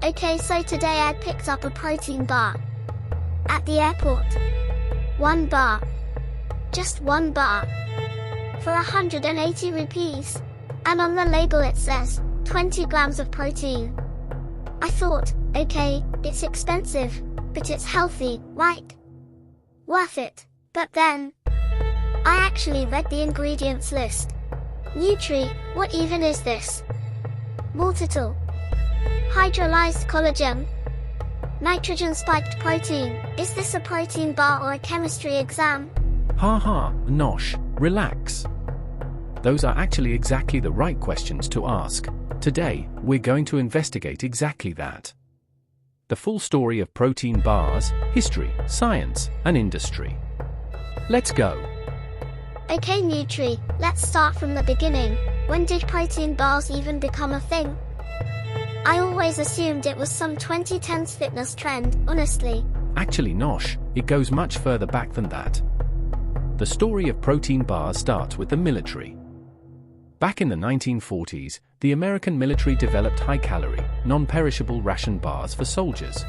Okay, so today I picked up a protein bar. At the airport. 1 bar. Just 1 bar. For 180 rupees. And on the label it says, 20 grams of protein. I thought, okay, it's expensive, but it's healthy, right? Worth it. But then, I actually read the ingredients list. What even is this? Maltitol. Hydrolyzed collagen. Nitrogen spiked protein. Is this a protein bar or a chemistry exam? Haha, Nosh, relax. Those are actually exactly the right questions to ask. Today, we're going to investigate exactly that. The full story of protein bars, history, science, and industry. Let's go. Okay Nutri, let's start from the beginning. When did protein bars even become a thing? I always assumed it was some 2010s fitness trend, honestly. Actually Nosh, it goes much further back than that. The story of protein bars starts with the military. Back in the 1940s, the American military developed high-calorie, non-perishable ration bars for soldiers.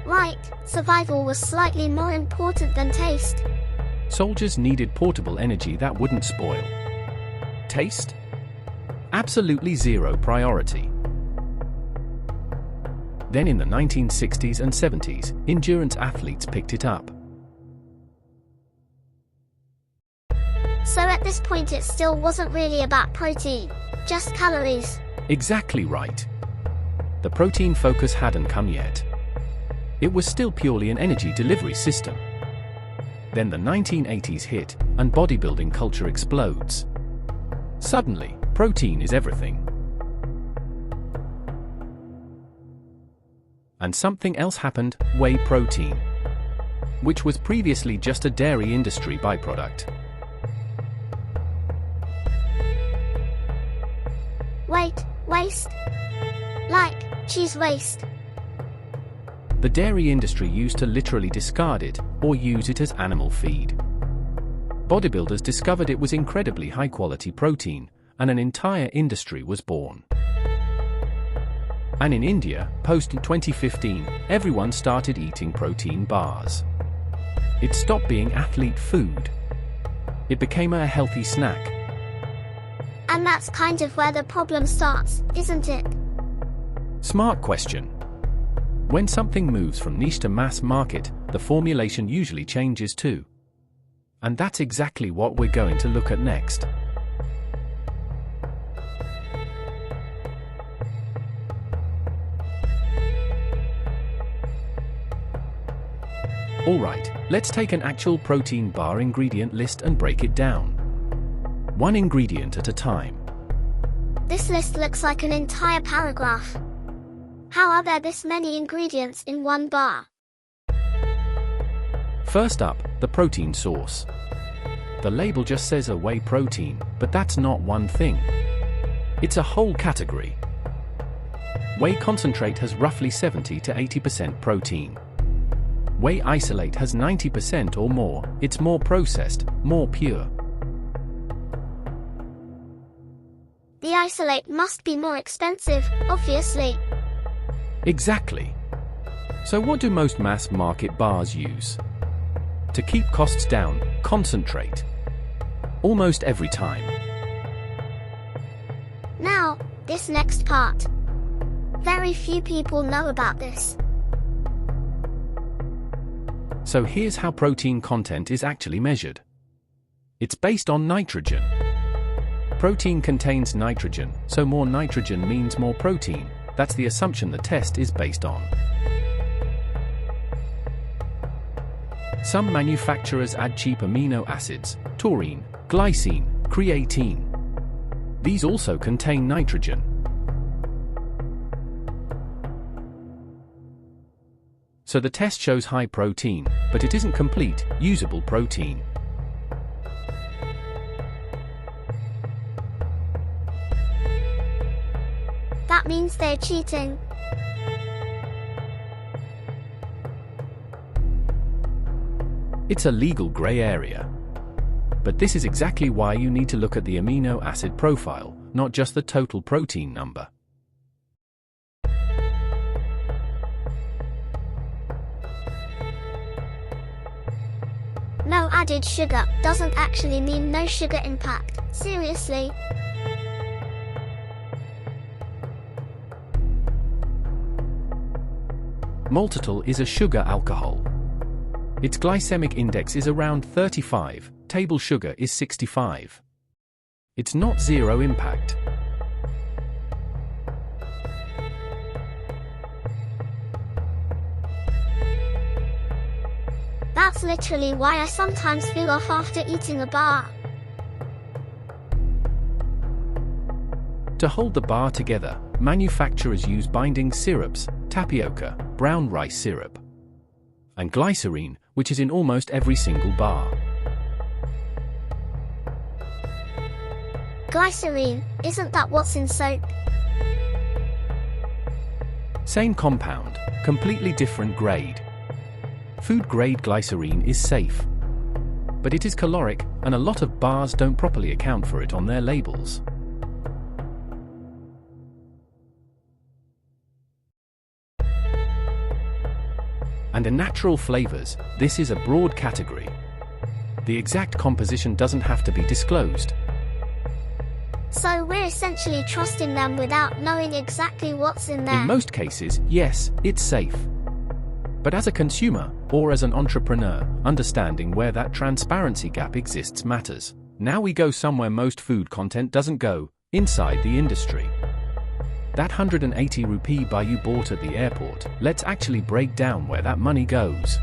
Right, survival was slightly more important than taste. Soldiers needed portable energy that wouldn't spoil. Taste? Absolutely zero priority. Then in the 1960s and 70s, endurance athletes picked it up. So at this point it still wasn't really about protein, just calories. Exactly right. The protein focus hadn't come yet. It was still purely an energy delivery system. Then the 1980s hit, and bodybuilding culture explodes. Suddenly, protein is everything. And something else happened, whey protein, which was previously just a dairy industry byproduct. Wait, waste? Like, cheese waste? The dairy industry used to literally discard it, or use it as animal feed. Bodybuilders discovered it was incredibly high-quality protein, and an entire industry was born. And in India, post-2015, everyone started eating protein bars. It stopped being athlete food. It became a healthy snack. And that's kind of where the problem starts, isn't it? Smart question. When something moves from niche to mass market, the formulation usually changes too. And that's exactly what we're going to look at next. Alright, let's take an actual protein bar ingredient list and break it down. One ingredient at a time. This list looks like an entire paragraph. How are there this many ingredients in 1 bar? First up, the protein source. The label just says a whey protein, but that's not one thing. It's a whole category. Whey concentrate has roughly 70 to 80% protein. Whey isolate has 90% or more. It's more processed, more pure. The isolate must be more expensive, obviously. Exactly. So what do most mass market bars use? To keep costs down, concentrate. Almost every time. Now, this next part. Very few people know about this. So here's how protein content is actually measured. It's based on nitrogen. Protein contains nitrogen, so more nitrogen means more protein. That's the assumption the test is based on. Some manufacturers add cheap amino acids, taurine, glycine, creatine. These also contain nitrogen. So the test shows high protein, but it isn't complete, usable protein. That means they're cheating. It's a legal gray area. But this is exactly why you need to look at the amino acid profile, not just the total protein number. No added sugar doesn't actually mean no sugar impact. Seriously? Maltitol is a sugar alcohol. Its glycemic index is around 35, table sugar is 65. It's not zero impact. That's literally why I sometimes feel off after eating a bar. To hold the bar together, manufacturers use binding syrups, tapioca, brown rice syrup, and glycerine, which is in almost every single bar. Glycerine, isn't that what's in soap? Same compound, completely different grade. Food-grade glycerine is safe, but it is caloric, and a lot of bars don't properly account for it on their labels. And in natural flavors, this is a broad category. The exact composition doesn't have to be disclosed. So we're essentially trusting them without knowing exactly what's in there. In most cases, yes, it's safe. But as a consumer, or as an entrepreneur, understanding where that transparency gap exists matters. Now we go somewhere most food content doesn't go, inside the industry. That 180 rupee bar you bought at the airport, let's actually break down where that money goes.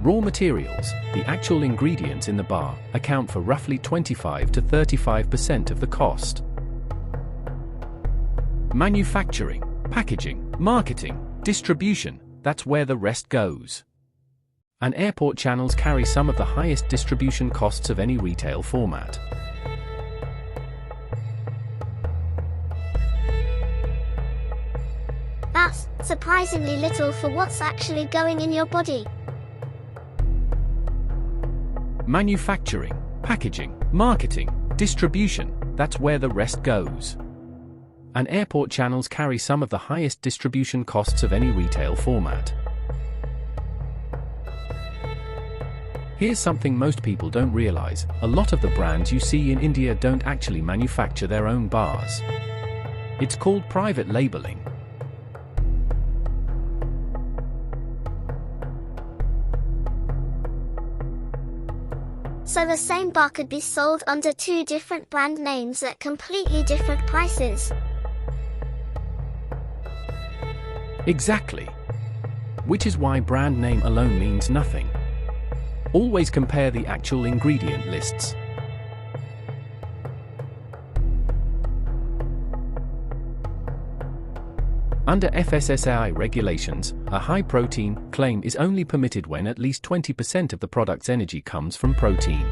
Raw materials, the actual ingredients in the bar, account for roughly 25 to 35% of the cost. Manufacturing, packaging, marketing, distribution, that's where the rest goes. And airport channels carry some of the highest distribution costs of any retail format. That's surprisingly little for what's actually going in your body. Manufacturing, packaging, marketing, distribution, that's where the rest goes. And airport channels carry some of the highest distribution costs of any retail format. Here's something most people don't realize: a lot of the brands you see in India don't actually manufacture their own bars. It's called private labeling. So the same bar could be sold under two different brand names at completely different prices. Exactly. Which is why brand name alone means nothing. Always compare the actual ingredient lists. Under FSSAI regulations, a high-protein claim is only permitted when at least 20% of the product's energy comes from protein.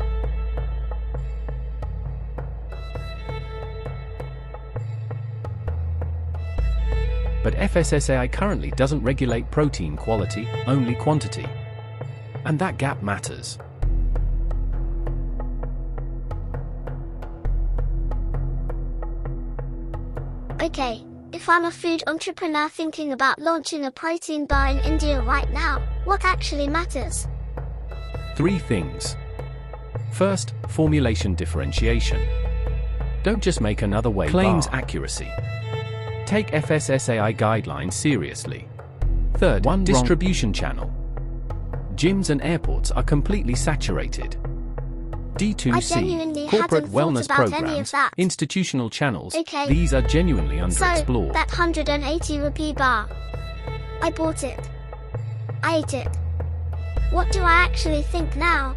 But FSSAI currently doesn't regulate protein quality, only quantity. And that gap matters. Okay. If I'm a food entrepreneur thinking about launching a protein bar in India right now, what actually matters? 3 things. First, formulation differentiation. Don't just make another whey claims bar. Accuracy. Take FSSAI guidelines seriously. Third, distribution channel. Gyms and airports are completely saturated. D2C, corporate wellness programs, institutional channels, okay. These are genuinely underexplored. So, that 180 rupee bar. I bought it. I ate it. What do I actually think now?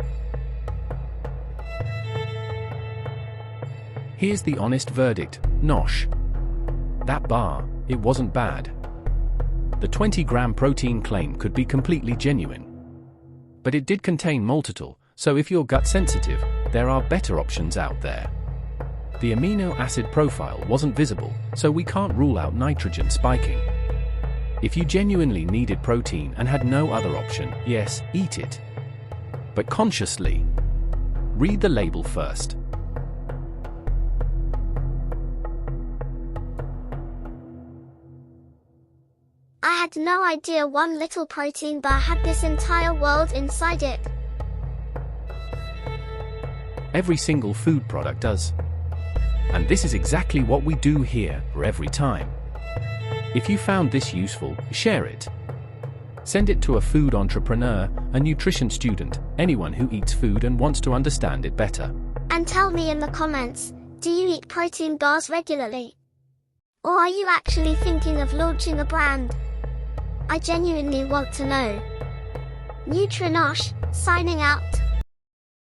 Here's the honest verdict, Nosh. That bar, it wasn't bad. The 20-gram protein claim could be completely genuine. But it did contain maltitol, so if you're gut sensitive, there are better options out there. The amino acid profile wasn't visible, so we can't rule out nitrogen spiking. If you genuinely needed protein and had no other option, yes, eat it. But consciously. Read the label first. I had no idea one little protein bar had this entire world inside it. Every single food product does. And this is exactly what we do here, every time. If you found this useful, share it. Send it to a food entrepreneur, a nutrition student, anyone who eats food and wants to understand it better. And tell me in the comments, do you eat protein bars regularly? Or are you actually thinking of launching a brand? I genuinely want to know. NutriNosh, signing out.